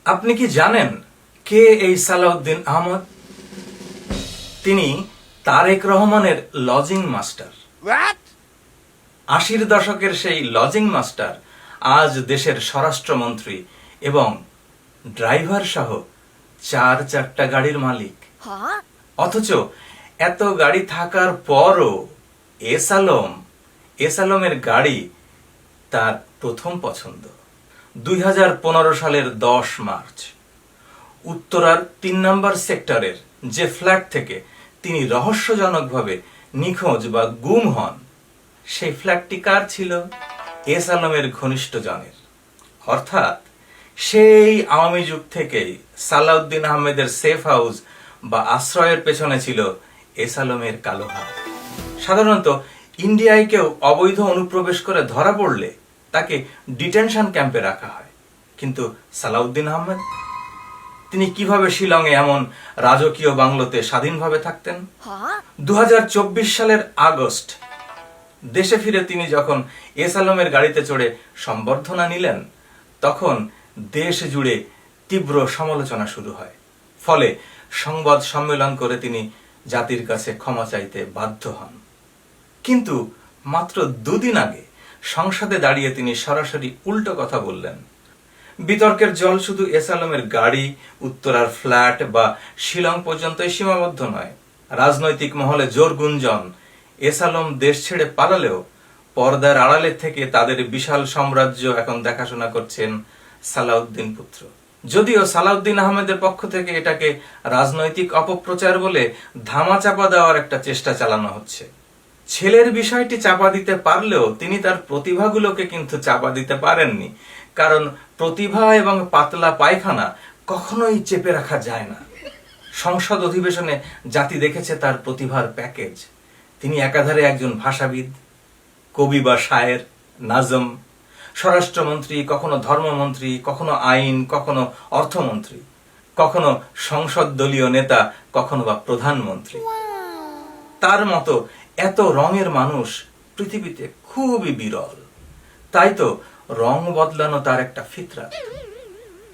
আপনি কি জানেন কে এই সালাউদ্দিন আহমদ? তিনি তারেক রহমানের লজিং মাস্টার। 80-র দশকের সেই লজিং মাস্টার আজ দেশের স্বরাষ্ট্রমন্ত্রী এবং ড্রাইভার সহ 4 গাড়ির মালিক। অথচ এত গাড়ি থাকার পরও এসালমের গাড়ি তার প্রথম পছন্দ। 2015 সালের 10 মার্চ উত্তরার 3 নম্বর সেক্টরের যে ফ্ল্যাট থেকে তিনি রহস্যজনকভাবে নিখোঁজ বা গুম হন, সেই ফ্ল্যাটটি কার ছিল? এসালমের ঘনিষ্ঠজনের। অর্থাৎ সেই আওয়ামী যুগ থেকেই সালাউদ্দিন আহমেদের সেফ হাউস বা আশ্রয়ের পেছনে ছিল এসালমের কালো হাত। সাধারণত ইন্ডিয়ায় কেউ অবৈধ অনুপ্রবেশ করে ধরা পড়লে তাকে ডিটেনশন ক্যাম্পে রাখা হয়, কিন্তু সালাউদ্দিন আহমেদ তিনি কিভাবে শিলংয়ে এমন রাজকীয় বাংলোতে স্বাধীনভাবে থাকতেন? 2024 সালের আগস্ট দেশে ফিরে তিনি যখন এসালমের গাড়িতে চড়ে সম্বর্ধনা নিলেন, তখন দেশ জুড়ে তীব্র সমালোচনা শুরু হয়। ফলে সংবাদ সম্মেলন করে তিনি জাতির কাছে ক্ষমা চাইতে বাধ্য হন। কিন্তু মাত্র 2 দিন আগে সংসদে দাঁড়িয়ে তিনি সরাসরি উল্টো কথা বললেন। বিতর্কের জল শুধু এসালমের গাড়ি, উত্তরার ফ্ল্যাট বা শিলং পর্যন্তই সীমাবদ্ধ নয়। রাজনৈতিক মহলে জোর গুঞ্জন, এসালম দেশ ছেড়ে পালালেও পর্দার আড়ালে থেকে তাদের বিশাল সাম্রাজ্য এখন দেখাশোনা করছেন সালাউদ্দিন পুত্র। যদিও সালাউদ্দিন আহমেদের পক্ষ থেকে এটাকে রাজনৈতিক অপপ্রচার বলে ধামাচাপা দেওয়ার একটা চেষ্টা চালানো হচ্ছে। ছেলের বিষয়টি চাপা দিতে পারলেও তিনি তার প্রতিভাগুলোকে কিন্তু চাপা দিতে পারেননি, কারণ প্রতিভা এবং পাতলা পায়খানা কখনোই চেপে রাখা যায় না। সংসদ অধিবেশনে জাতি দেখেছে তার প্রতিভার প্যাকেজ। তিনি একাধারে একজন ভাষাবিদ, কবি বা শায়ের, নাজম, স্বরাষ্ট্রমন্ত্রী, কখনো ধর্মমন্ত্রী, কখনো আইন, কখনো অর্থমন্ত্রী, কখনো সংসদ দলীয় নেতা, কখনো বা প্রধানমন্ত্রী। তার মতো এত রঙের মানুষ পৃথিবীতে খুবই বিরল। তাই তো রং বদলানো তার একটা ফিতরা।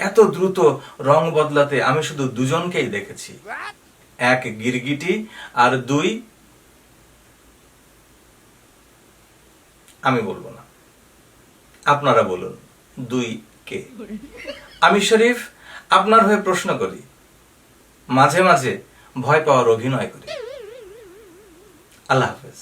এত দ্রুত রং বদলাতে আমি শুধু 2 জনকেই দেখেছি, 1 গিরগিটি আর 2 আমি বলবো না, আপনারা বলুন 2 কে? আমি শরীফ আপনার হয়ে প্রশ্ন করি, মাঝে মাঝে ভয় পাওয়ার অভিনয় করি। আল্লাহ হাফেজ।